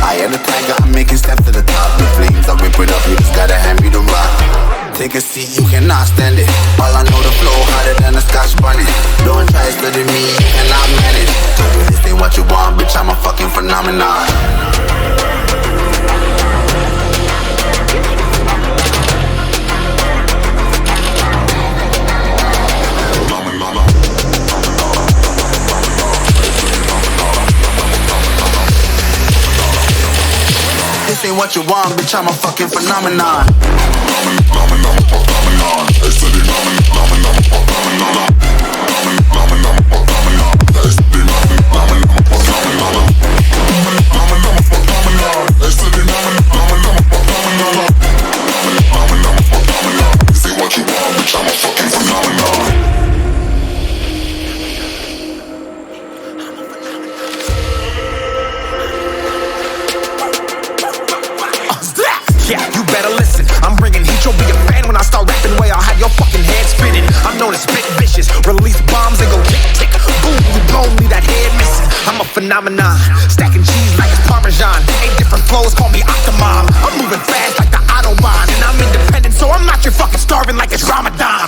I am the tiger, I'm making steps to the top. The flames, I whip it up, you just gotta hand me the rock. Take a seat, you cannot stand it. All I know, the flow harder than a Scotch bunny. Don't try studying me, you cannot manage. This ain't what you want, bitch, I'm a fucking phenomenon. This ain't what you want, bitch, I'm a fucking phenomenon. Yeah, you better listen. I'm bringing heat, you'll be a fan when I start rapping. Way I'll have your fucking head spinning. I'm known as spit vicious, release bombs and go tick tick. Boom, you blown me that head missing. I'm a phenomenon, stacking cheese like it's Parmesan. 8 different flows, call me Octomom. I'm moving fast like the Autobahn, and I'm independent, so I'm not your fucking starving like it's Ramadan.